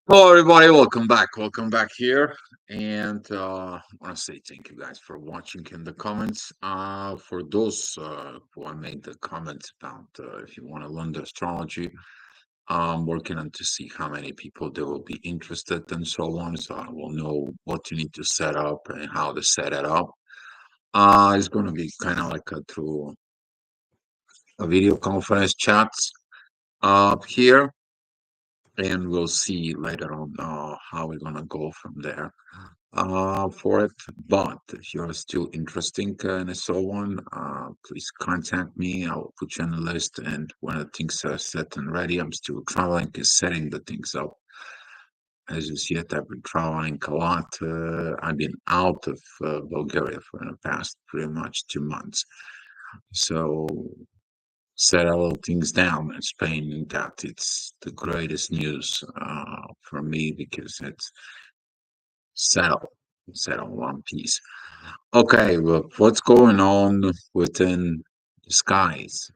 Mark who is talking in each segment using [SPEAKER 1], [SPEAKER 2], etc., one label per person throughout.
[SPEAKER 1] Hello, everybody. Welcome back here. And I want to say thank you guys for watching in the comments. For those who I made the comments about, if you want to learn the astrology, I'm working on to see how many people there will be interested and so on. So I will know what you need to set up and how to set it up. It's going to be kind of like through a video conference chats here, and we'll see later on how we're gonna go from there for it. But if you're still interested and so on, please contact me. I'll put you on the list, and when the things are set and ready, I'm still traveling and setting the things up. As you see it, I've been traveling a lot. I've been out of Bulgaria for the past pretty much 2 months. So settle things down in Spain. That it's the greatest news for me because it's settled, settled one piece. Okay, well, what's going on within the skies?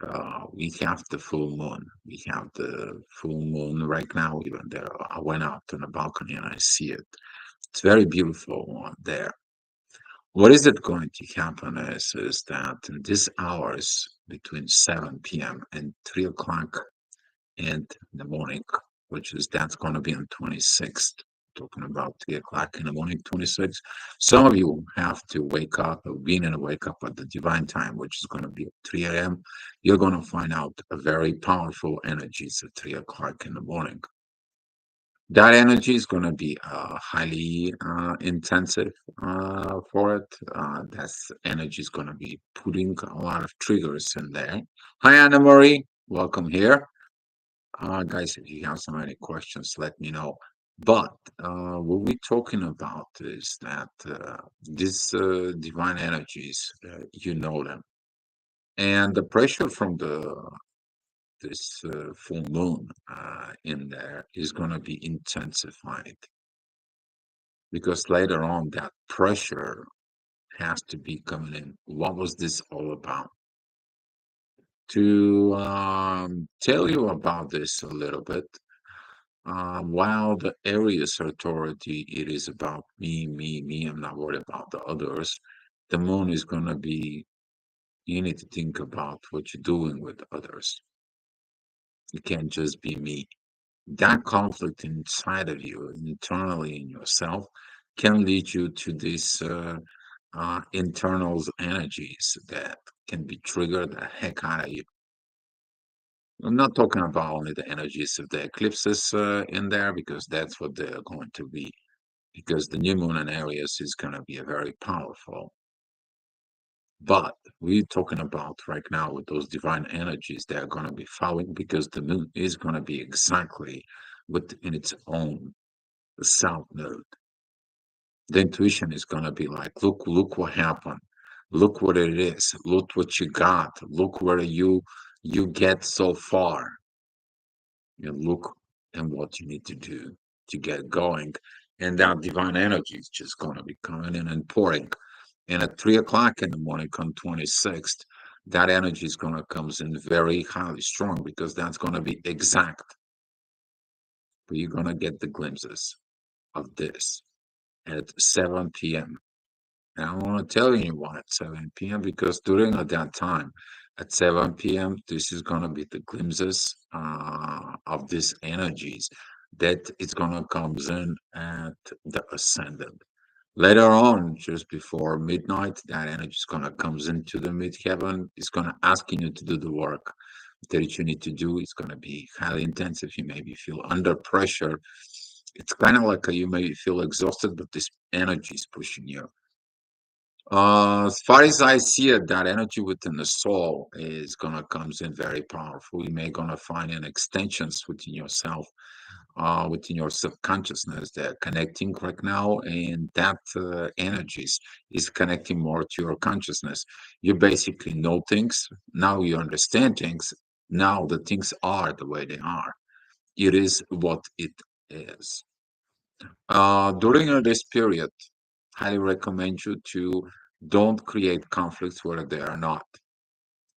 [SPEAKER 1] We have the full moon. We have the full moon right now. Even there, I went out on the balcony and I see it. It's very beautiful there. What is it going to happen is that in these hours between 7 p.m. and 3 o'clock in the morning, which is that's going to be on 26th, talking about 3 o'clock in the morning, 26th. Some of you have to wake up, or being in a wake up at the divine time, which is going to be at 3 a.m. You're going to find out a very powerful energies at 3 o'clock in the morning. That energy is going to be highly intensive for it. That's energy is going to be putting a lot of triggers in there. Hi, Anna Marie. Welcome here. Guys, if you have so many questions, let me know. But what we're talking about is that these divine energies, you know them, and the pressure from the this full moon in there is going to be intensified because later on that pressure has to be coming in. What was this all about? To tell you about this a little bit, while the Aries authority, it is about me, me, me. I'm not worried about the others. The moon is going to be, you need to think about what you're doing with others. It can't just be me. That conflict inside of you, internally in yourself, can lead you to these internal energies that can be triggered the heck out of you. I'm not talking about only the energies of the eclipses in there because that's what they're going to be. Because the new moon in Aries is going to be a very powerful. But we're talking about right now with those divine energies, they're going to be following because the moon is going to be exactly within its own south node. The intuition is going to be like, look what happened. Look what it is. Look what you got. Look where you get so far. You look and what you need to do to get going. And that divine energy is just going to be coming in and pouring. And at 3 o'clock in the morning on 26th, that energy is going to comes in very highly strong because that's going to be exact. But you're going to get the glimpses of this at 7 p.m. And I want to tell you why at 7 p.m. because during that time, at 7 p.m., this is going to be the glimpses of these energies that it's going to comes in at the ascendant. Later on, just before midnight, that energy is going to comes into the midheaven. It's going to asking you to do the work that you need to do. It's going to be highly intensive. You maybe feel under pressure. It's kind of like you may feel exhausted, but this energy is pushing you. As far as I see it, that energy within the soul is gonna comes in very powerful. You may gonna find an extensions within yourself, within your subconsciousness. They're connecting right now, and that energies is connecting more to your consciousness. You basically know things now. You understand things now. The things are the way they are. It is what it is. During this period, highly recommend you to don't create conflicts where they are not.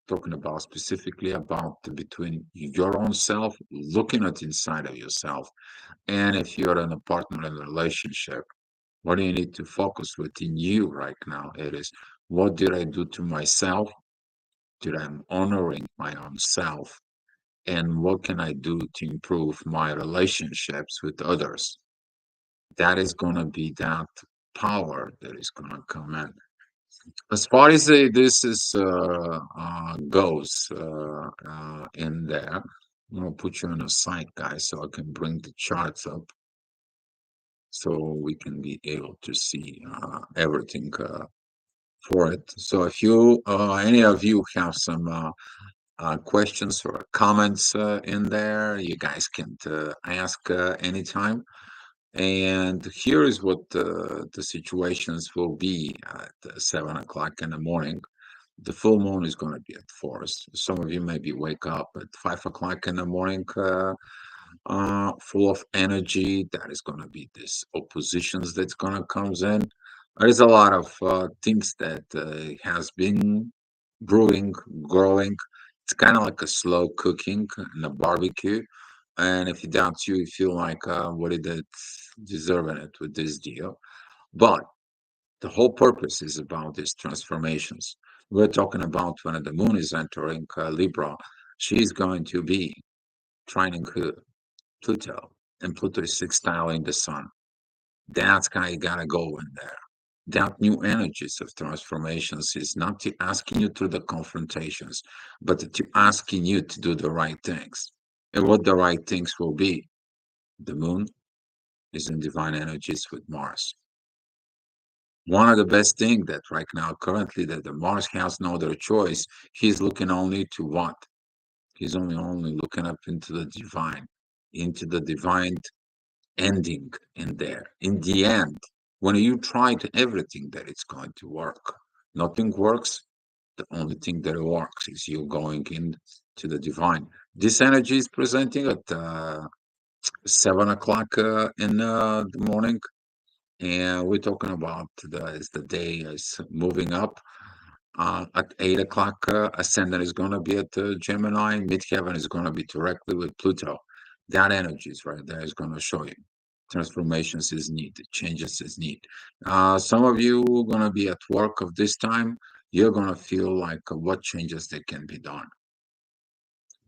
[SPEAKER 1] talking about specifically about between your own self, looking at inside of yourself, and if you're in a partner in a relationship, what do you need to focus within you right now? It is, what did I do to myself? Did I'm honoring my own self? And what can I do to improve my relationships with others? That is going to be that power that is going to come in. As far as this is goes in there, I'm going to put you on a side, guys, so I can bring the charts up so we can be able to see everything for it. So if you, any of you have some questions or comments in there, you guys can ask anytime. And here is what the situations will be at 7 o'clock in the morning. The full moon is going to be at 4. Some of you maybe wake up at 5 o'clock in the morning, full of energy. That is going to be this oppositions that's going to comes in. There's a lot of things that has been brewing, growing. It's kind of like a slow cooking in a barbecue. And if you doubt you feel like, what did it deserving it with this deal? But the whole purpose is about these transformations. We're talking about when the moon is entering Libra, she's going to be trining Pluto, and Pluto is sextiling the sun. That's how you gotta go in there. That new energies of transformations is not to asking you to the confrontations, but to asking you to do the right things. And what the right things will be. The moon is in divine energies with Mars. One of the best thing that right now, currently, that the Mars has no other choice. He's looking only to what? He's only looking up into the divine ending in there. In the end, when you try to everything that it's going to work, nothing works. The only thing that works is you going into the divine. This energy is presenting at 7 o'clock in the morning, and we're talking about as the day is moving up. At 8 o'clock, ascendant is going to be at Gemini. Midheaven is going to be directly with Pluto. That energy is right there is going to show you transformations is needed, changes is needed. Some of you are going to be at work of this time. You're going to feel like what changes that can be done.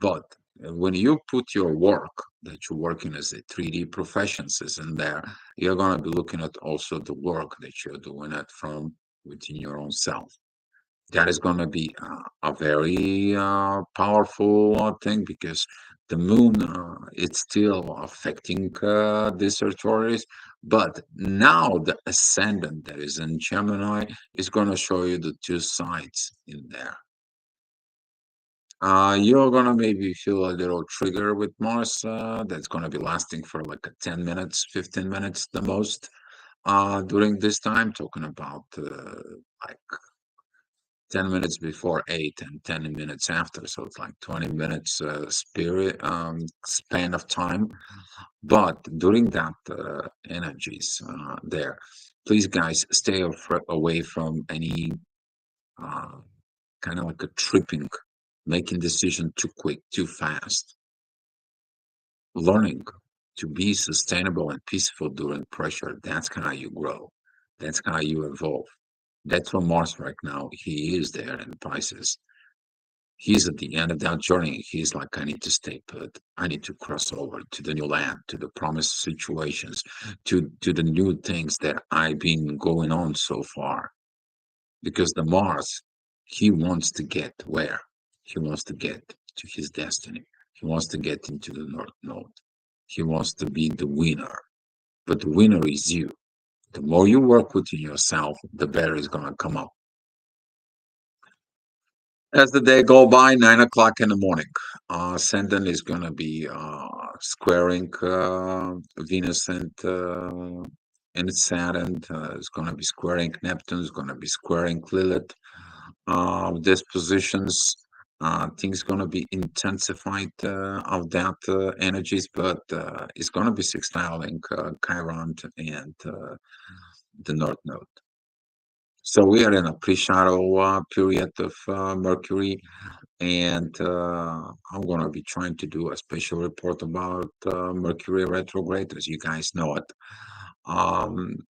[SPEAKER 1] But when you put your work that you're working as a 3D professions is in there, you're going to be looking at also the work that you're doing it from within your own self. That is going to be a very powerful thing because the moon it's still affecting these territories, but now the ascendant that is in Gemini is going to show you the two sides in there. You're gonna maybe feel a little trigger with Mars. That's gonna be lasting for like 10 minutes, 15 minutes the most. During this time, talking about like 10 minutes before 8 and 10 minutes after, so it's like 20 minutes spirit span of time. But during that energies there, please guys stay away from any uh, kind of like a tripping, making decision too quick, too fast. Learning to be sustainable and peaceful during pressure, that's how you grow. That's how you evolve. That's what Mars right now, he is there in Pisces. He's at the end of that journey. He's like, I need to stay put. I need to cross over to the new land, to the promised situations, to the new things that I've been going on so far. Because the Mars, he wants to get where? He wants to get to his destiny. He wants to get into the North Node. He wants to be the winner. But the winner is you. The more you work within yourself, the better it's going to come up. As the day go by, 9 o'clock in the morning, Ascendant is going to be squaring Venus and Saturn. It's going to be squaring Neptune. It's going to be squaring Lilith. These positions, things going to be intensified of that energies, but it's going to be sextiling Chiron and the North Node. So we are in a pre-shadow period of Mercury. And I'm going to be trying to do a special report about Mercury retrograde, as you guys know it.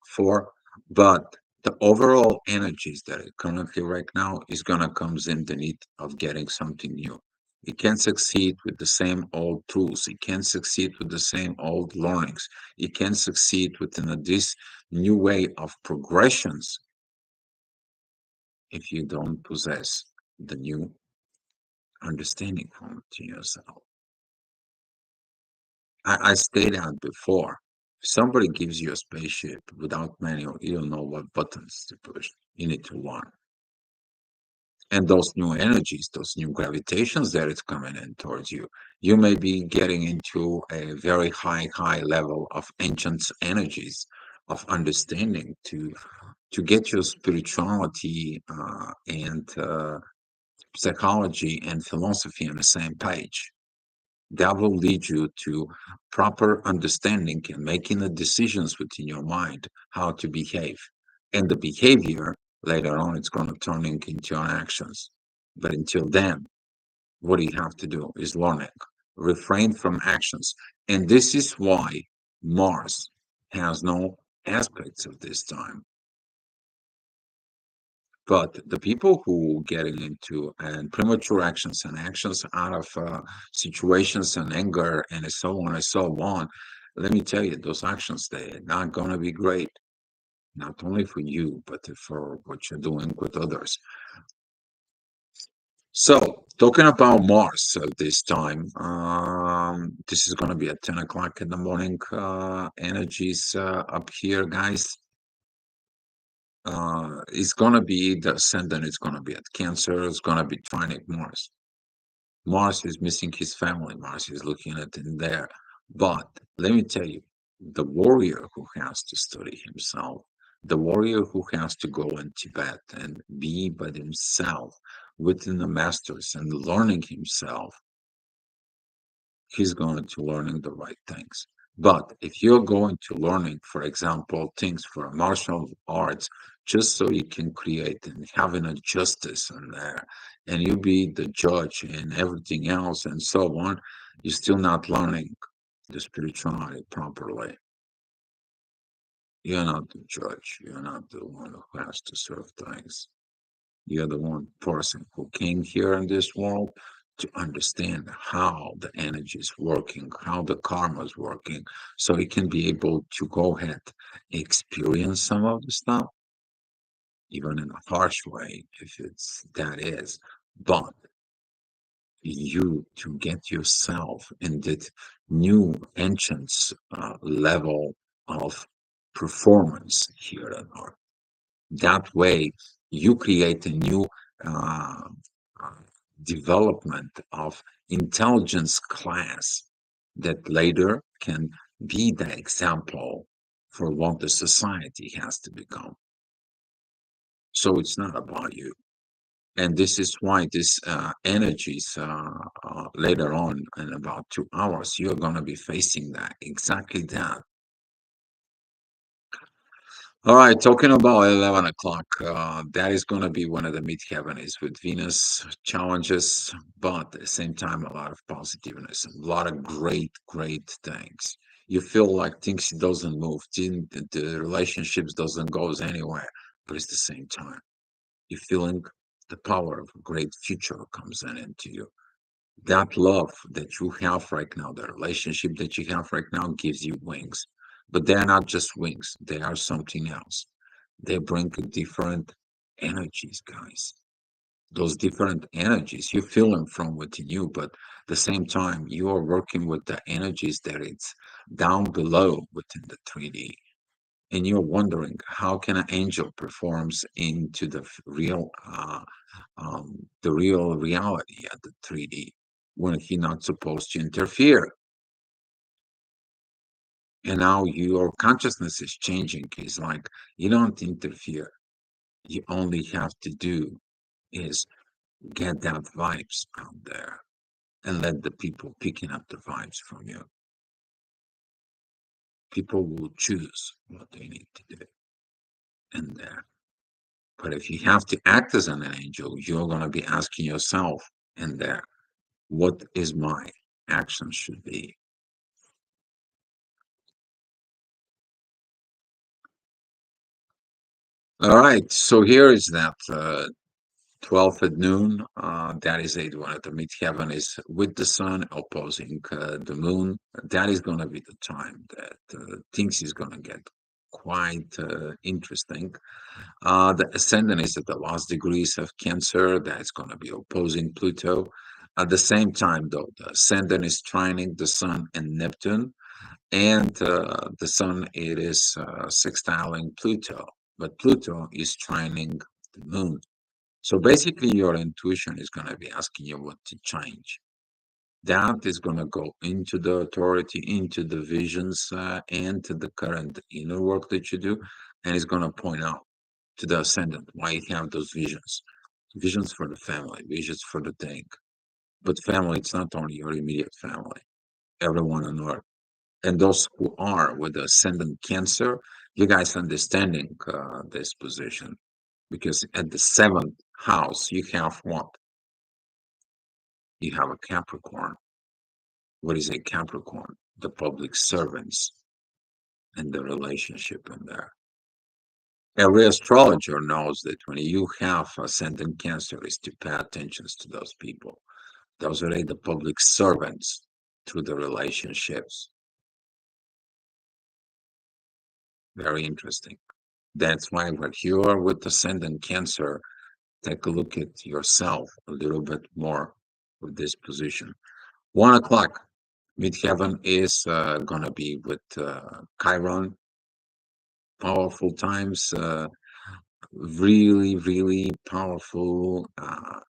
[SPEAKER 1] For but the overall energies that are currently right now is going to comes in the need of getting something new. It can't succeed with the same old tools. It can't succeed with the same old learnings. It can't succeed within this new way of progressions if you don't possess the new understanding from it to yourself. I stated that before. If somebody gives you a spaceship without manual, you don't know what buttons to push. You need to learn. And those new energies, those new gravitations that is coming in towards you, you may be getting into a very high level of ancient energies of understanding to get your spirituality and psychology and philosophy on the same page. That will lead you to proper understanding and making the decisions within your mind how to behave. And the behavior later on it's going to turn into your actions. But until then, what you have to do is learning, refrain from actions. And this is why Mars has no aspects of this time. But the people who getting into and premature actions and actions out of situations and anger and so on and so on, let me tell you, those actions they're not going to be great, not only for you, but for what you're doing with others. So, talking about Mars this time, this is going to be at 10 o'clock in the morning. Energies up here, guys. It's going to be the ascendant, it's going to be at Cancer, it's going to be trinic Mars. Mars is missing his family, Mars is looking at in there. But let me tell you, the warrior who has to study himself, the warrior who has to go in Tibet and be by himself within the masters and learning himself, he's going to learning the right things. But if you're going to learning, for example, things for martial arts, just so you can create and having a justice in there, and you be the judge and everything else and so on, you're still not learning the spirituality properly. You're not the judge. You're not the one who has to serve things. You're the one person who came here in this world to understand how the energy is working, how the karma is working, so he can be able to go ahead experience some of the stuff, even in a harsh way, if it's that is. But you to get yourself in that new ancient level of performance here on earth. That way, you create a new uh, uh, development of intelligence class that later can be the example for what the society has to become. So it's not about you. And this is why this energies later on in about 2 hours, you're going to be facing that, exactly that. All right, talking about 11 o'clock, that is going to be one of the midheaven is with Venus challenges, but at the same time, a lot of positiveness, a lot of great things. You feel like things doesn't move, the relationships doesn't goes anywhere, but it's the same time. You're feeling the power of a great future comes in into you. That love that you have right now, the relationship that you have right now gives you wings. But they're not just wings, they are something else. They bring different energies, guys. Those different energies, you feel them from within you, but at the same time, you are working with the energies that it's down below within the 3D. And you're wondering how can an angel performs into the real reality at the 3D when he's not supposed to interfere. And now your consciousness is changing. It's like you don't interfere. You only have to do is get that vibes out there and let the people picking up the vibes from you. People will choose what they need to do in there. But if you have to act as an angel, you're going to be asking yourself, and there. What is my action should be. All right, so here is that 12 at noon. That is it. When the midheaven is with the sun opposing the moon, that is going to be the time that things is going to get quite interesting. The ascendant is at the last degrees of Cancer. That's going to be opposing Pluto. At the same time, though, the ascendant is trining the sun and Neptune, and the sun it is sextiling Pluto, but Pluto is trining the moon. So basically, your intuition is going to be asking you what to change. That is going to go into the authority, into the visions, and to the current inner work that you do, and it's going to point out to the ascendant why you have those visions. Visions for the family, visions for the thing. But family, it's not only your immediate family, everyone on earth. And those who are with the ascendant Cancer, you guys understanding this position because at the seventh house, you have what? You have a Capricorn. What is a Capricorn? The public servants and the relationship in there. Every astrologer knows that when you have ascendant Cancer, is to pay attention to those people. Those are the public servants through the relationships. Very interesting. That's why when you are with ascendant Cancer, take a look at yourself a little bit more with this position. 1 o'clock, midheaven is going to be with Chiron, powerful times, really, really powerful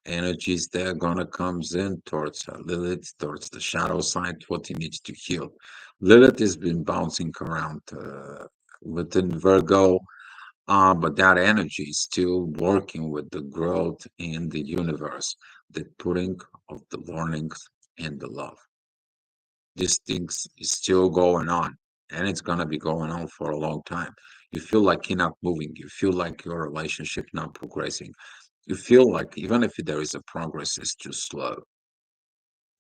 [SPEAKER 1] energies there gonna comes in towards Lilith, towards the shadow side, what he needs to heal. Lilith has been bouncing around within Virgo, but that energy is still working with the growth in the universe, the putting of the learnings and the love. These things is still going on, and it's gonna be going on for a long time. You feel like you're not moving. You feel like your relationship not progressing. You feel like even if there is a progress, it's too slow.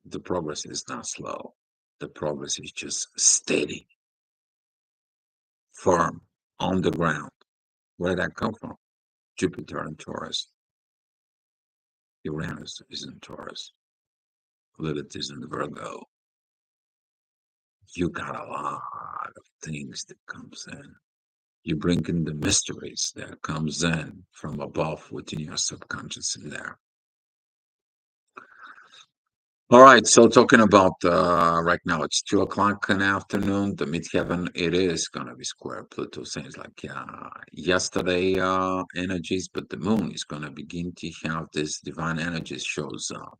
[SPEAKER 1] The progress is not slow. The progress is just steady, firm, on the ground. Where did that come from? Jupiter in Taurus. Uranus is in Taurus. Lilith is in Virgo. You got a lot of things that comes in. You bring in the mysteries that comes in from above within your subconscious in there. All right, so talking about right now, it's 2 o'clock in the afternoon. The midheaven, it is gonna be square Pluto. Seems like yesterday energies, but the moon is gonna begin to have this divine energies shows up.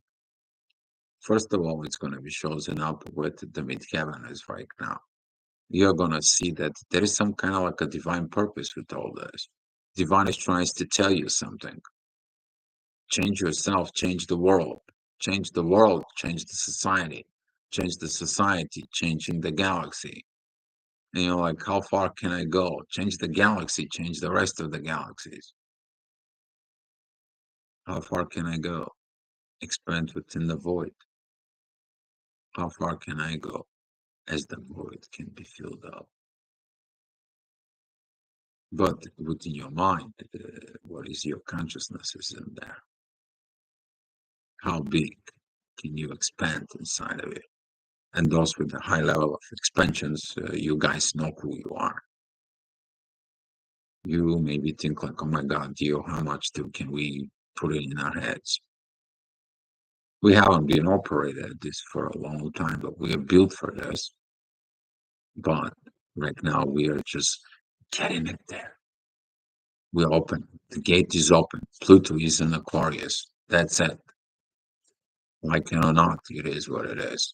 [SPEAKER 1] First of all, it's gonna be showing up with the midheaven is right now. You're gonna see that there is some kind of like a divine purpose with all this. Divine is trying to tell you something. Change yourself, change the world. Change the world, change the society. Change the society, changing the galaxy. And you're like, how far can I go? Change the galaxy, change the rest of the galaxies. How far can I go? Expand within the void. How far can I go as the void can be filled up? But within your mind, what is your consciousness is in there? How big can you expand inside of it? And those with a high level of expansions, you guys know who you are. You maybe think like, oh my God, Dio, how much can we put it in our heads? We haven't been operated at this for a long time, but we are built for this. But right now we are just getting it there. We're open. The gate is open. Pluto is in Aquarius. That's it. Like it or not, it is what it is.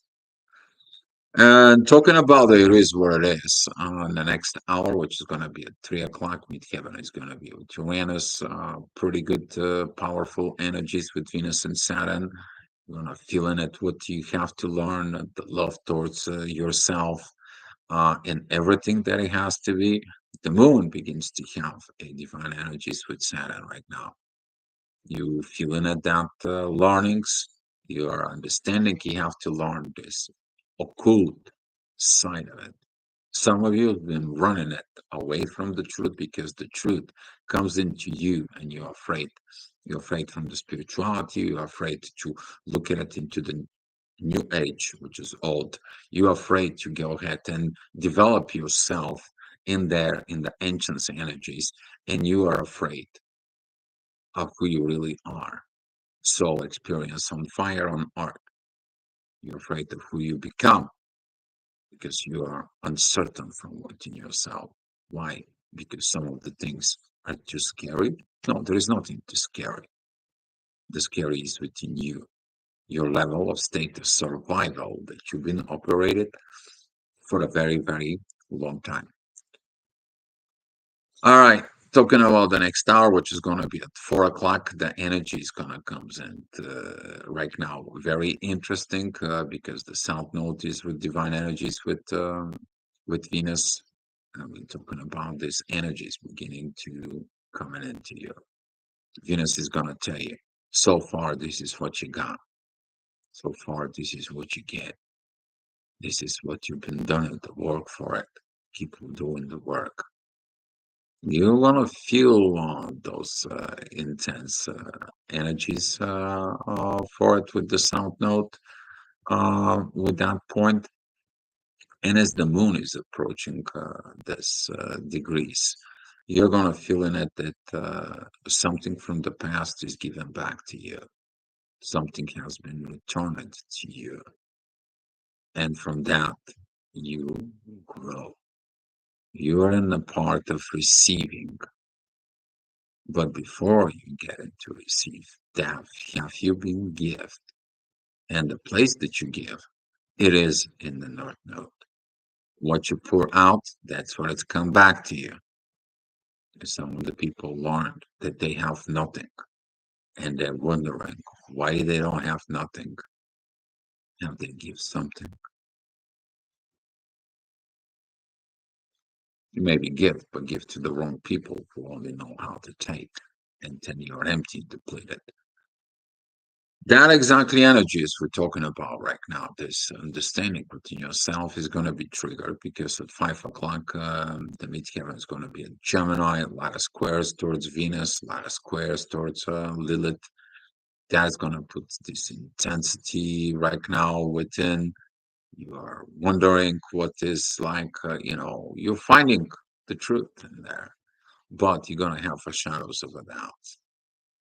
[SPEAKER 1] And talking about it is what it is. The next hour, which is going to be at 3 o'clock, midheaven is going to be with Uranus. Pretty good, powerful energies with Venus and Saturn. You're going to feel in it what you have to learn, the love towards yourself, and everything that it has to be. The moon begins to have a divine energies with Saturn right now. You feeling it that learnings, You are understanding you have to learn this occult side of it. Some of you have been running it away from the truth because the truth comes into you and you're afraid. You're afraid from the spirituality, you're afraid to look at it into the new age, which is old. You're afraid to go ahead and develop yourself in there in the ancient energies, and you are afraid of who you really are. Soul experience on fire on earth. You're afraid of who you become because you are uncertain from within yourself. Why? Because some of the things are too scary. No, there is nothing too scary. The scary is within you. Your level of state of survival that you've been operated for a very, very long time. All right. Talking about the next hour, which is going to be at 4 o'clock, the energy is going to comes in right now. Very interesting because the South Node is with divine energies with Venus. And we're talking about these energies beginning to coming into you. Venus is going to tell you, so far, this is what you got. So far, this is what you get. This is what you've been doing the work for it. Keep doing the work. You're gonna feel those intense energies for it with the South Node with that point. And as the moon is approaching this degrees, you're gonna feel in it that something from the past is given back to you. Something has been returned to you. And from that, you grow. You are in the part of receiving. But before you get into receive, that have you been given, and the place that you give, it is in the North Node. What you pour out, that's what it's come back to you. Some of the people learned that they have nothing, and they're wondering why they don't have nothing, and they give something. You maybe give, but give to the wrong people who only know how to take, and then you're empty, depleted. That exactly energies we're talking about right now. This understanding within yourself is going to be triggered because at 5 o'clock, the midheaven is going to be in Gemini, a lot of squares towards Venus, a lot of squares towards Lilith. That's going to put this intensity right now within. You are wondering what is like, you're finding the truth in there, but you're going to have a shadows of a doubt.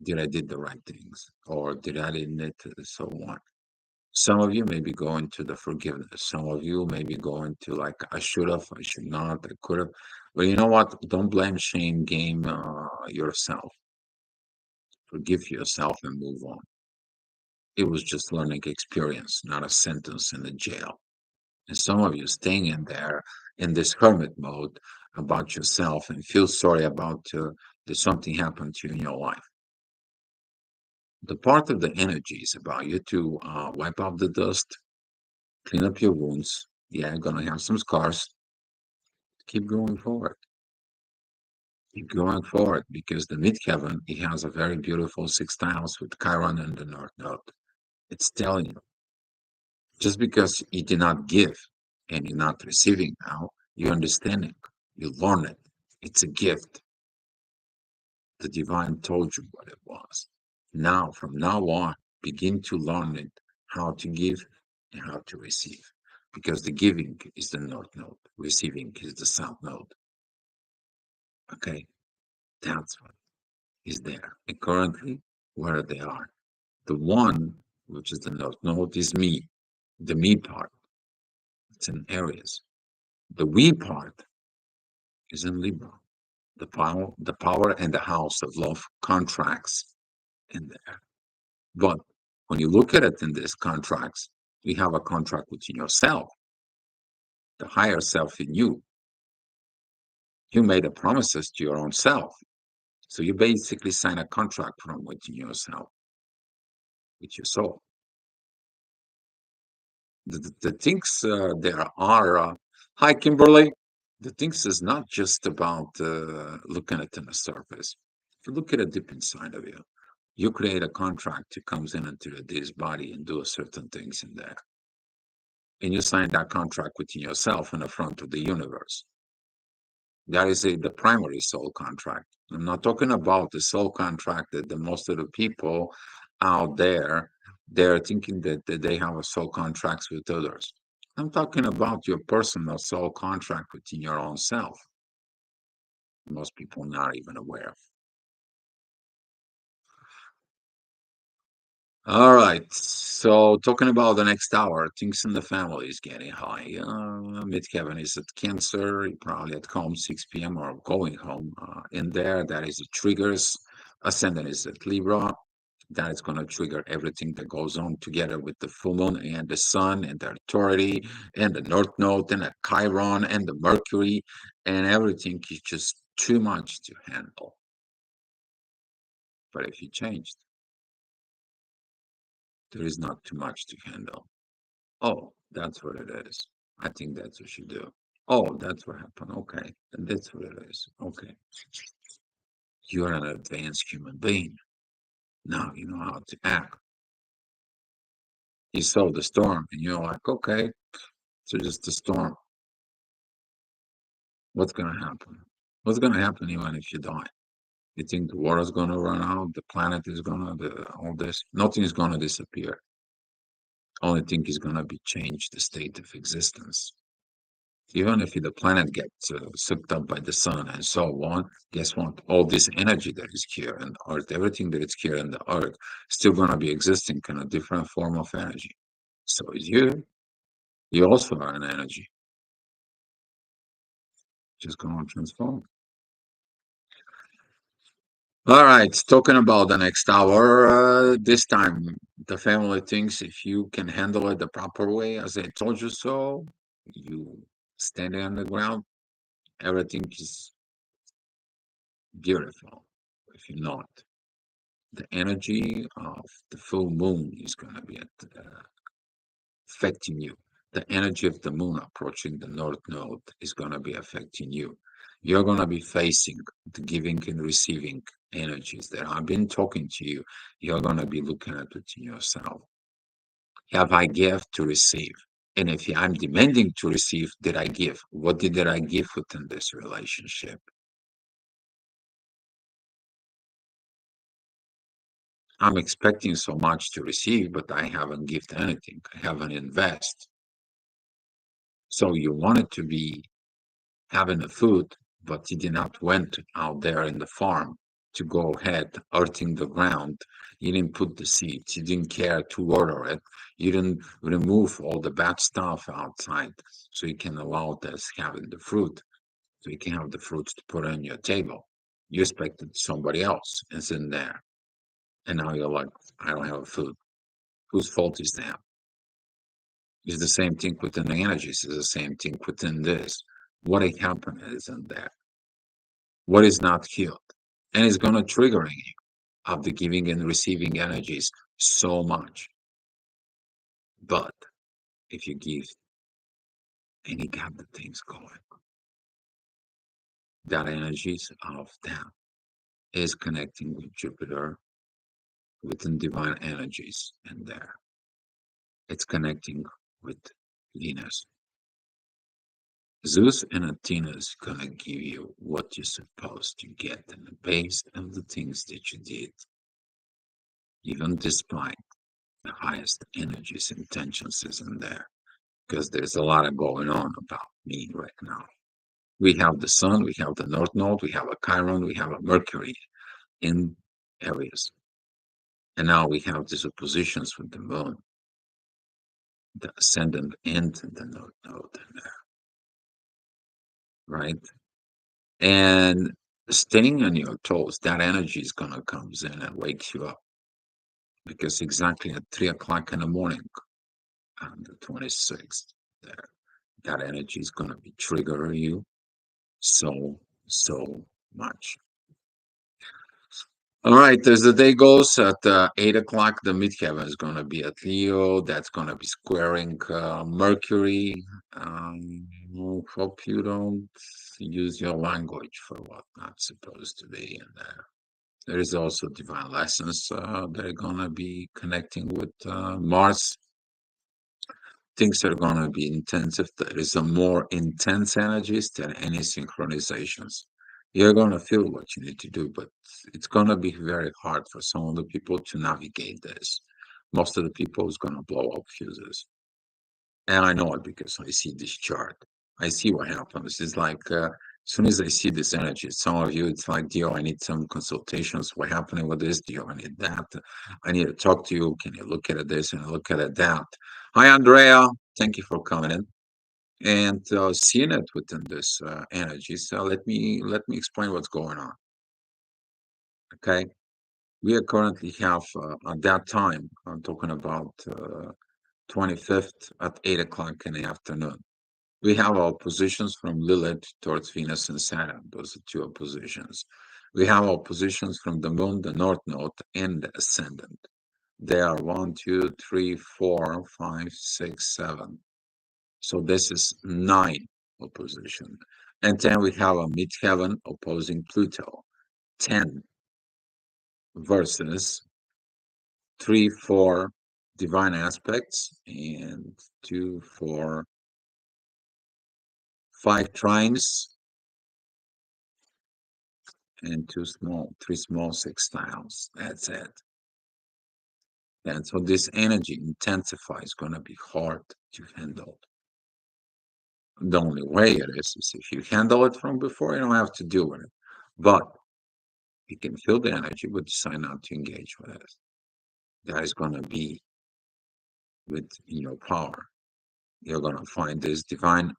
[SPEAKER 1] Did I did the right things, or did I didn't it, so on. Some of you may be going to the forgiveness. Some of you may be going to like, I should have, I should not, I could have. But you know what? Don't blame, shame, game yourself. Forgive yourself and move on. It was just learning experience, not a sentence in the jail. And some of you staying in there in this hermit mode about yourself and feel sorry about that something happened to you in your life. The part of the energy is about you to wipe off the dust, clean up your wounds. Yeah, gonna have some scars. Keep going forward. Keep going forward because the midheaven, it has a very beautiful sixth house with Chiron and the North Node. It's telling you, just because you did not give and you're not receiving now, you're understanding. You learn it. It's a gift. The divine told you what it was. Now, from now on, begin to learn it, how to give and how to receive. Because the giving is the North Node, receiving is the South Node. Okay, that's what is there. And currently, where they are. The one, which is the North Node, is me, the me part. It's in Aries. The we part is in Libra. The power and the house of love contracts in there. But when you look at it in these contracts, you have a contract within yourself, the higher self in you. You made a promises to your own self. So you basically sign a contract from within yourself, with your soul. The things there are, hi Kimberly, the things is not just about looking at it on the surface. If you look at it deep inside of you, You create a contract. It comes in into this body and do certain things in there. And you sign that contract within yourself in the front of the universe. That is the primary soul contract. I'm not talking about the soul contract that the most of the people out there, they're thinking that they have a soul contracts with others. I'm talking about your personal soul contract within your own self. Most people not even aware of. All right. So talking about the next hour, things in the family is getting high. Mid-Kevin is at Cancer, probably at home 6 p.m. or going home. In there, that is the triggers. Ascendant is at Libra. That is going to trigger everything that goes on together with the full moon and the sun and the authority and the North Node and the Chiron and the Mercury and everything is just too much to handle. But if you changed, there is not too much to handle. Oh, that's what it is. I think that's what you do. Oh, that's what happened. Okay. And that's what it is. Okay. You're an advanced human being. Now you know how to act. You saw the storm and you're like, okay, so just the storm. What's going to happen? What's going to happen even if you die? You think the water's going to run out? The planet is going to, all this? Nothing is going to disappear. Only thing is going to be changed the state of existence. Even if the planet gets sucked up by the sun and so on, guess what? All this energy that is here in the earth, everything that is here in the earth, still going to be existing in a different form of energy. So is you. You also are an energy, just going to transform. All right, talking about the next hour. This time, the family thinks if you can handle it the proper way, as I told you so, you standing on the ground, everything is beautiful. If you're not, the energy of the full moon is going to be affecting you. The energy of the moon approaching the north node is going to be affecting you. You're going to be facing the giving and receiving energies that I've been talking to you. You're going to be looking at it in yourself. Have I give to receive? And if I'm demanding to receive, did I give? What did I give within this relationship? I'm expecting so much to receive, but I haven't given anything. I haven't invest. So you wanted to be having the food, but you did not went out there in the farm to go ahead earthing the ground. You didn't put the seeds. You didn't care to water it. You didn't remove all the bad stuff outside, so you can allow this having the fruit, so you can have the fruits to put on your table. You expected somebody else is in there, and now you're like, I don't have food. Whose fault is that? It's the same thing within the energies. It's the same thing within this. What happened is in there. What is not healed, and it's going to triggering you of the giving and receiving energies so much. But if you give and you got the things going, that energies of that is connecting with Jupiter within divine energies in there. It's connecting with Venus. Zeus and Athena is gonna give you what you're supposed to get in the base of the things that you did, even despite the highest energies and tensions is in there, because there's a lot of going on about me right now. We have the sun, we have the north node, we have a Chiron, we have a Mercury in areas. And now we have these oppositions with the moon, the ascendant and the north node in there, right? And staying on your toes, that energy is gonna comes in and wakes you up. Because exactly at 3 o'clock in the morning on the 26th, there, that energy is gonna be triggering you so much. All right, as the day goes at 8 o'clock, the midheaven is going to be at Leo. That's going to be squaring Mercury. Hope you don't use your language for what not supposed to be in there. There is also divine lessons that are gonna be connecting with Mars. Things are gonna be intensive. There is a more intense energies than any synchronizations. You're gonna feel what you need to do, but it's gonna be very hard for some of the people to navigate this. Most of the people is gonna blow up fuses. And I know it because I see this chart. I see what happens. It's like as soon as I see this energy, some of you, it's like, Dio, I need some consultations. What happening with this? Dio, I need that. I need to talk to you. Can you look at this and look at it that? Hi, Andrea. Thank you for coming in and seeing it within this energy. So let me explain what's going on. Okay, we are currently have at that time. I'm talking about 25th at 8 o'clock in the afternoon. We have our positions from Lilith towards Venus and Saturn. Those are two oppositions. We have our positions from the Moon, the North Node, and the Ascendant. They are 1, 2, 3, 4, 5, 6, 7. So this is 9 opposition. And then we have a midheaven opposing Pluto. 10 versus 3, 4 divine aspects, and 2, 4, 5 trines, and three small sextiles. That's it. And so this energy intensifies, going to be hard to handle. The only way it is if you handle it from before, you don't have to deal with it. But you can feel the energy, but decide not to engage with it. That is going to be with your power. You're going to find these divine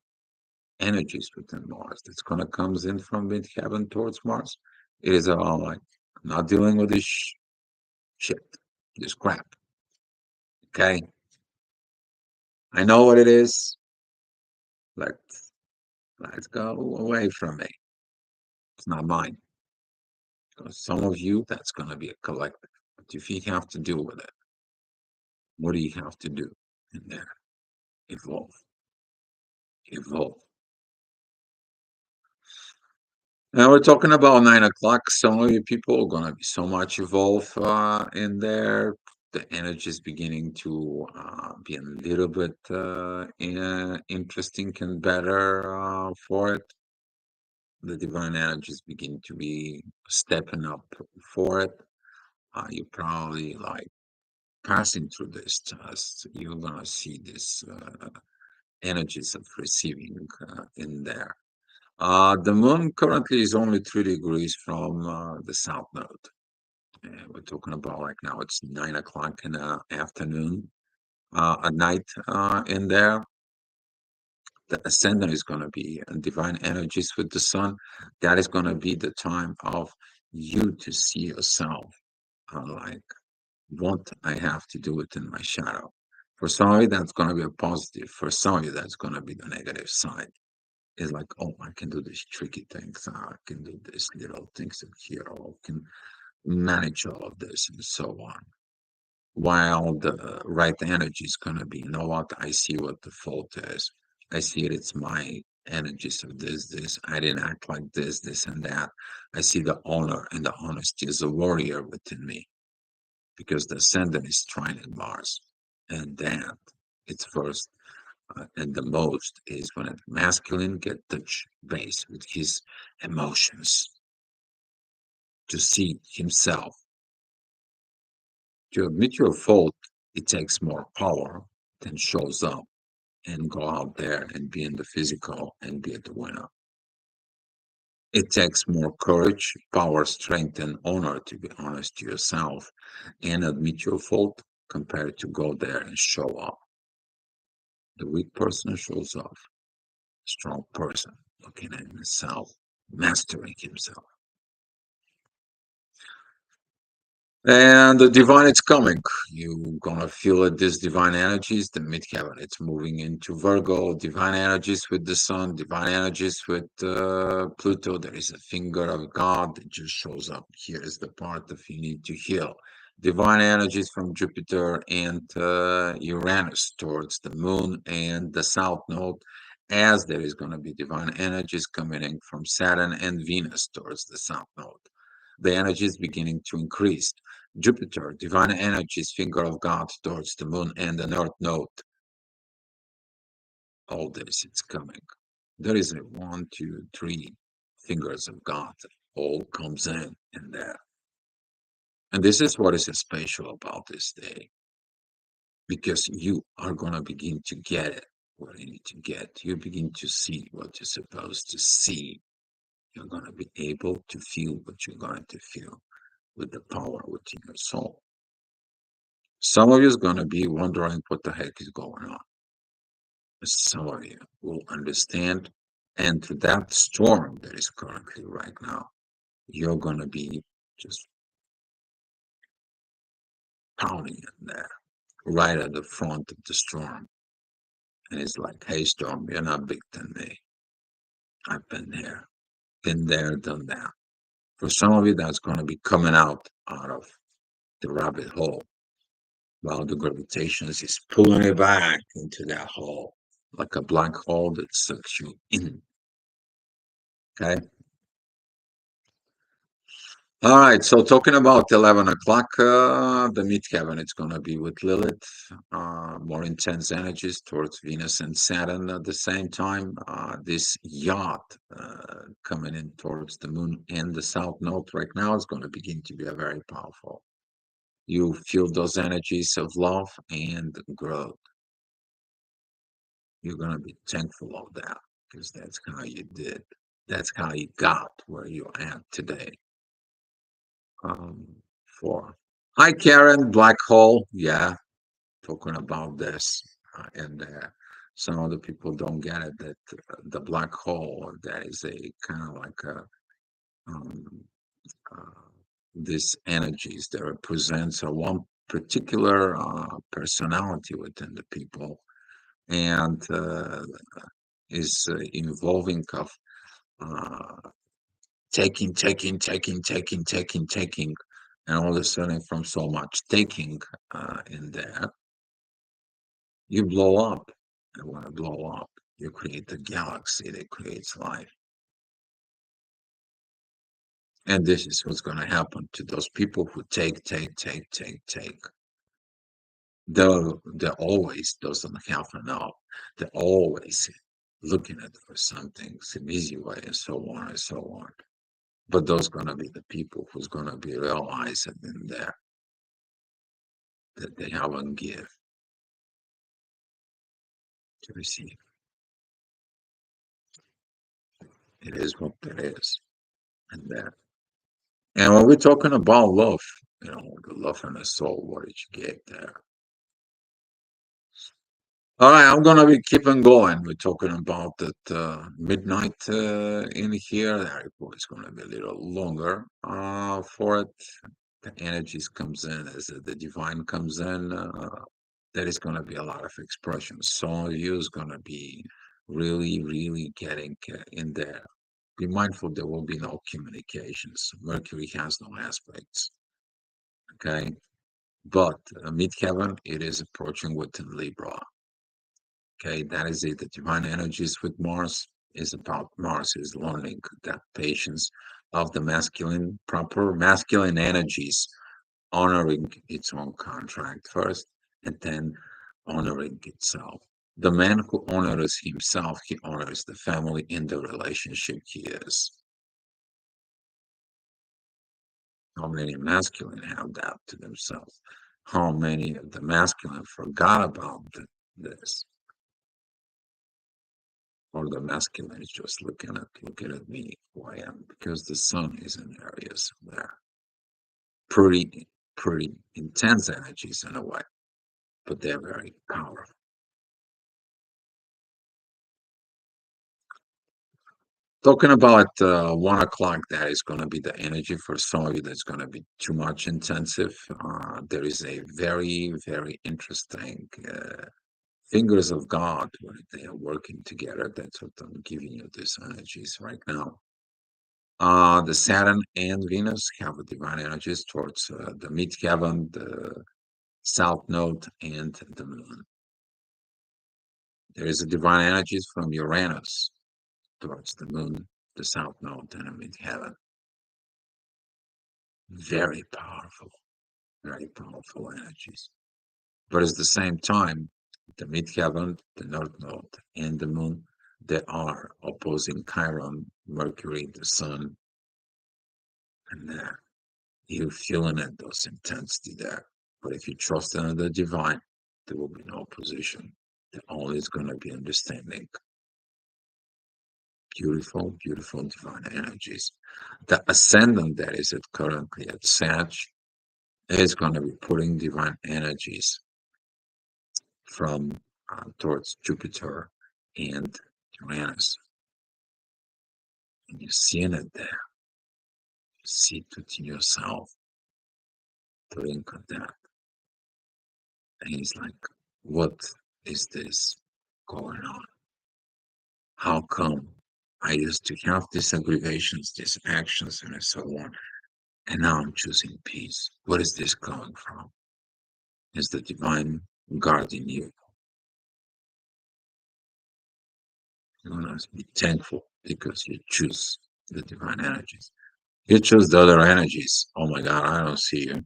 [SPEAKER 1] energies within Mars that's going to comes in from midheaven towards Mars. It is all like, I'm not dealing with this shit, this crap. Okay. I know what it is. Let's go away from me. It's not mine. Because some of you, that's going to be a collective. But if you have to deal with it, what do you have to do in there? Evolve. Evolve. Now we're talking about 9 o'clock. Some of you people are going to be so much evolved in there. The energy is beginning to be a little bit interesting and better for it. The divine energies begin to be stepping up for it. You probably like passing through this test. You're gonna see this energies of receiving in there. The moon currently is only 3 degrees from the south node. And we're talking about like now it's 9 o'clock in the afternoon, at night in there. The ascendant is going to be in divine energies with the sun. That is going to be the time of you to see yourself like what I have to do within my shadow. For some of you, that's going to be a positive. For some of you, that's going to be the negative side. It's like, oh, I can do these tricky things. I can do these little things in here. I can manage all of this and so on. While the right energy is going to be, you know what? I see what the fault is. I see it. It's my energies of this. I didn't act like this, and that. I see the honor and the honesty as a warrior within me because the ascendant is trining Mars. And that it's first and the most is when a masculine get touch base with his emotions to see himself. To admit your fault, it takes more power than shows up and go out there and be in the physical and be the winner. It takes more courage, power, strength, and honor to be honest to yourself and admit your fault compared to go there and show up. The weak person shows off. Strong person looking at himself, mastering himself. And the divine is coming. You're gonna feel it. This divine energies, the midheaven. It's moving into Virgo. Divine energies with the sun. Divine energies with Pluto. There is a finger of God that just shows up. Here is the part that you need to heal. Divine energies from Jupiter and Uranus towards the Moon and the South Node. As there is going to be divine energies coming in from Saturn and Venus towards the South Node. the energy is beginning to increase. Jupiter, divine energies, finger of God towards the moon and the north node. All this, it's coming. There is a one, two, three fingers of God. All comes in there. And this is what is special about this day, because you are going to begin to get it, what you need to get. You begin to see what you're supposed to see. You're going to be able to feel what you're going to feel with the power within your soul. Some of you is going to be wondering what the heck is going on. Some of you will understand. And to that storm that is currently right now, you're going to be just pounding in there, right at the front of the storm. And it's like, hey, storm, you're not big than me. I've been there, done that. For some of you, that's going to be coming out of the rabbit hole, while the gravitation is pulling it back into that hole, like a black hole that sucks you in. Okay. All right. So talking about 11 o'clock, the midheaven, it's going to be with Lilith, more intense energies towards Venus and Saturn at the same time. This yacht coming in towards the moon and the south node right now is going to begin to be a very powerful. You feel those energies of love and growth. You're going to be thankful of that, because that's how you did. That's how you got where you're at today. Um, for Hi, Karen, black hole. Yeah, talking about this. And some other people don't get it, that the black hole, that is a kind of like um, uh, this energies that represents a one particular personality within the people, and is involving of uh, taking, and all of a sudden, from so much taking in there, you blow up. And when you blow up, you create the galaxy that creates life. And this is what's going to happen to those people who take. They're always doesn't have enough. They're always looking at for something, some easy way, and so on and so on. But those gonna be the people who's gonna be realizing in there that they have a gift to receive. It is what it is, and that. And when we're talking about love, the love in the soul, what did you get there? All right, I'm gonna be keeping going. We're talking about that midnight in here. The report is gonna be a little longer for it. The energies comes in as the divine comes in. There is gonna be a lot of expressions. Some of you is gonna be really, really getting in there. Be mindful there will be no communications. Mercury has no aspects. Okay, but midheaven, it is approaching within Libra. Okay, that is it. The divine energies with Mars is about Mars is learning that patience of the masculine, proper masculine energies, honoring its own contract first, and then honoring itself. The man who honors himself, he honors the family in the relationship he is. How many masculine have that to themselves? How many of the masculine forgot about this? Or the masculine is just looking at me, who I am, because the sun is in areas there. Pretty intense energies in a way, but they're very powerful. Talking about 1 o'clock, that is going to be the energy for some of you. That's going to be too much intensive. There is a very, very interesting fingers of God where they are working together. That's what I'm giving you these energies right now. The Saturn and Venus have divine energies towards the midheaven, the south node, and the moon. There is a divine energies from Uranus towards the moon, the south node, and the midheaven. Very powerful energies. But at the same time, the midheaven, the North Node, and the Moon, they are opposing Chiron, Mercury, the Sun, and you're feeling it, those intensity there. But if you trust in the divine, there will be no opposition. There only is going to be understanding. Beautiful divine energies. The ascendant that is at currently at Sag is going to be putting divine energies from towards Jupiter and Uranus. And you're seeing it there. You see it within yourself to link on that. And he's like, what is this going on? How come I used to have these aggravations, these actions, and so on, and now I'm choosing peace? What is this coming from? Is the divine guarding you? You must be thankful because you choose the divine energies. You choose the other energies. Oh my God, I don't see you.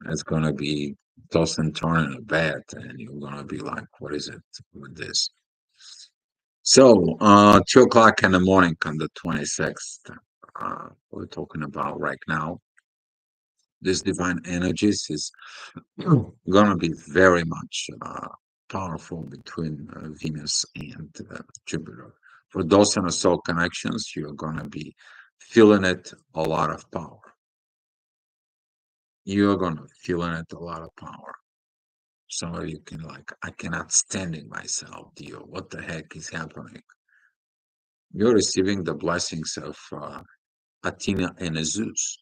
[SPEAKER 1] It's gonna be toss and turn in a bed, and you're gonna be like, "What is it with this?" So, 2 o'clock in the morning on the 26th, we're talking about right now. This divine energies is gonna be very much powerful between Venus and Jupiter. For those in the soul connections, you're gonna be feeling it a lot of power. You're gonna feeling it a lot of power. Some of you can like, I cannot stand it myself, deal. What the heck is happening? You're receiving the blessings of Athena and Zeus.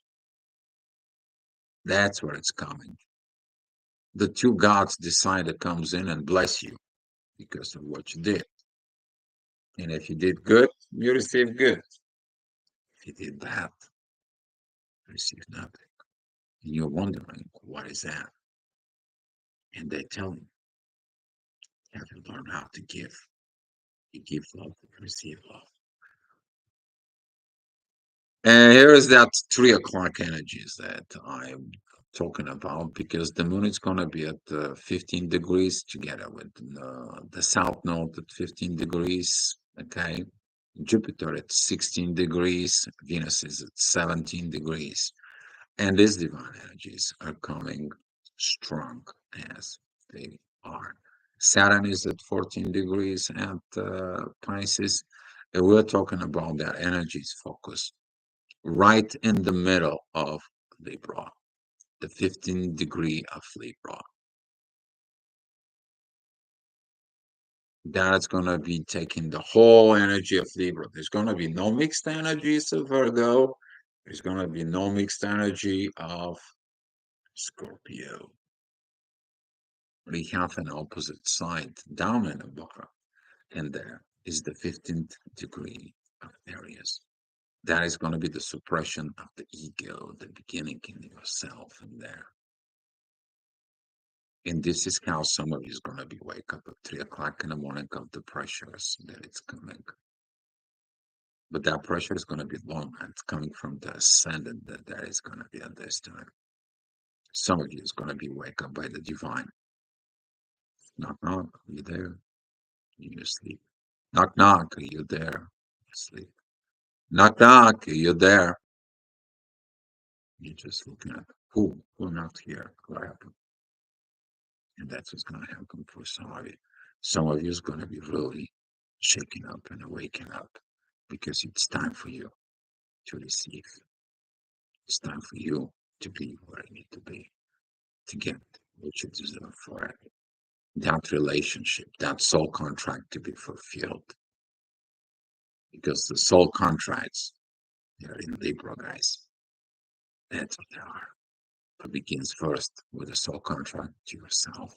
[SPEAKER 1] That's where it's coming. The two gods decide to comes in and bless you because of what you did. And if you did good, you receive good. If you did bad, you receive nothing. And you're wondering, what is that? And they tell you, you have to learn how to give. You give love, you receive love. And here is that 3 o'clock energies that I'm talking about because the moon is going to be at 15 degrees together with the south node at 15 degrees. Okay. Jupiter at 16 degrees, Venus is at 17 degrees. And these divine energies are coming strong as they are. Saturn is at 14 degrees at Pisces. And we're talking about that energies focus right in the middle of Libra, the 15th degree of Libra. That's going to be taking the whole energy of Libra. There's going to be no mixed energies of Virgo. There's going to be no mixed energy of Scorpio. We have an opposite side down in the bottom, and there is the 15th degree of Aries. That is going to be the suppression of the ego, the beginning in yourself, and there. And this is how some of you is going to be wake up at 3 o'clock in the morning of the pressures that it's coming. But that pressure is going to be long and it's coming from the ascendant that is going to be at this time. Some of you is going to be wake up by the divine. Knock, knock, are you there? You sleep. Knock, knock, are you there? You sleep. Knock, knock, are you there? You're just looking at who knocked here? What happened? And that's what's going to happen for some of you. Some of you is going to be really shaking up and waking up because it's time for you to receive. It's time for you to be where you need to be, to get what you deserve for it. That relationship, that soul contract to be fulfilled. Because the soul contracts, they're in Libra, guys. That's what they are. It begins first with a soul contract to yourself.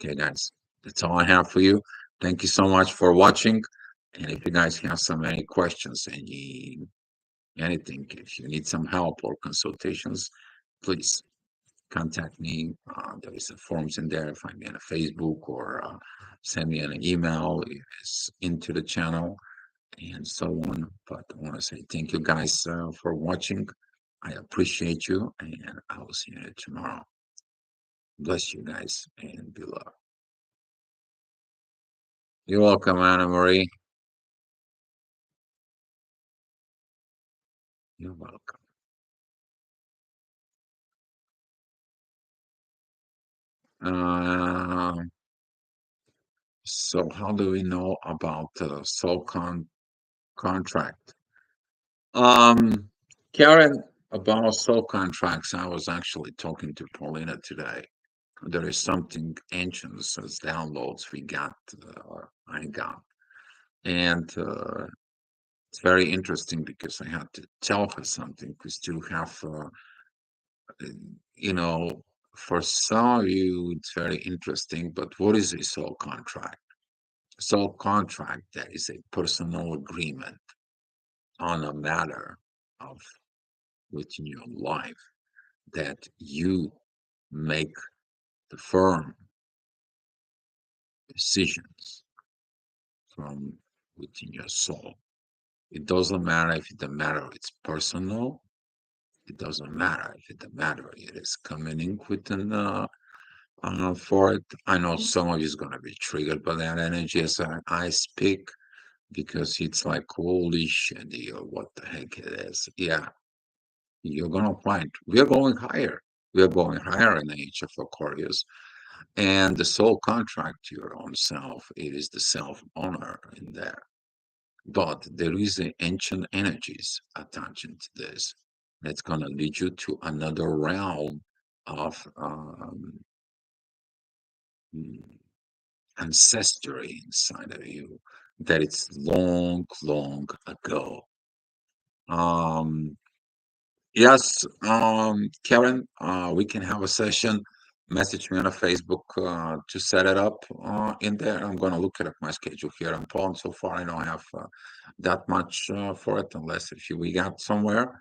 [SPEAKER 1] Okay, guys, that's all I have for you. Thank you so much for watching. And if you guys have any questions, anything, if you need some help or consultations, please contact me. There is a forms in there. Find me on Facebook or send me an email. It's into the channel. and so on. But I want to say thank you guys for watching. I appreciate you, and I will see you tomorrow. Bless you guys and be loved. You're welcome, Anna Marie. You're welcome. Um, so how do we know about the contract? Um, Karen, about soul contracts, I was actually talking to Paulina today. There is something ancient as downloads we got, or I got. And it's very interesting because I had to tell her something because to have, you know, for some of you, it's very interesting, but what is a soul contract? Soul contract, that is a personal agreement on a matter of within your life that you make the firm decisions from within your soul. It doesn't matter if the matter it's personal. It doesn't matter if the matter it is coming in within for it. I know some of you is gonna be triggered by that energy as I speak because it's like holy shit, what the heck it is. Yeah, you're gonna find we are going higher. We are going higher in the age of Aquarius. And the soul contract to your own self, it is the self honor in there. But there is an ancient energies attaching to this that's going to lead you to another realm of mm, ancestry inside of you that it's long, long ago. Um, Yes, Karen, we can have a session. Message me on a Facebook to set it up in there. I'm going to look at my schedule here in Poland. So far, I don't have that much for it, unless if we got somewhere.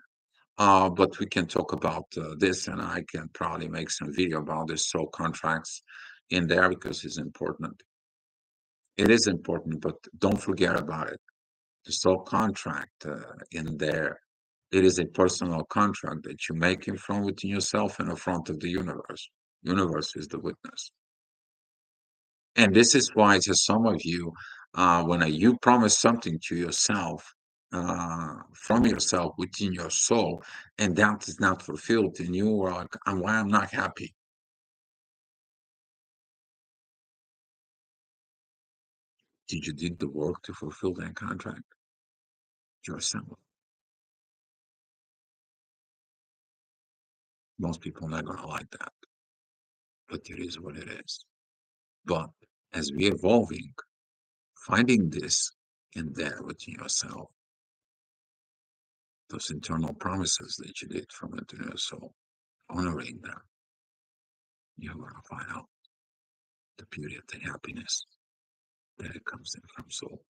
[SPEAKER 1] But we can talk about this, and I can probably make some video about this soul contracts in there because it's important. It is important, but don't forget about it. The soul contract in there, it is a personal contract that you make in front within yourself and in front of the universe. Universe is the witness. And this is why to some of you, when you promise something to yourself, from yourself within your soul, and that is not fulfilled, and you are like, why I'm not happy. Did you did the work to fulfill that contract yourself? Most people are not gonna like that, but it is what it is. But as we evolving, finding this in there within yourself, those internal promises that you did from within your soul, honoring them, you're going to find out the beauty of the happiness that it comes in from soul.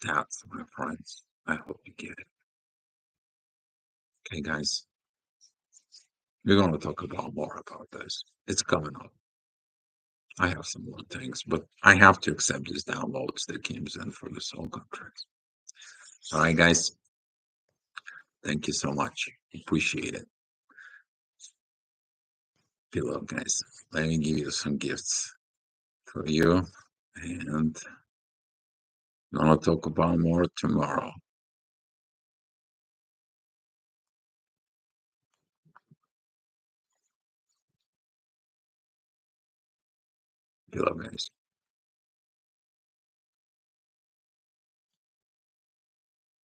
[SPEAKER 1] That's, my friends, I hope you get it. Okay, guys, we're going to talk about more about this. It's coming up. I have some more things, but I have to accept these downloads that came in for the soul contracts. All right, guys, thank you so much. Appreciate it. Below, guys. Let me give you some gifts for you, and gonna talk about more tomorrow. Below, guys.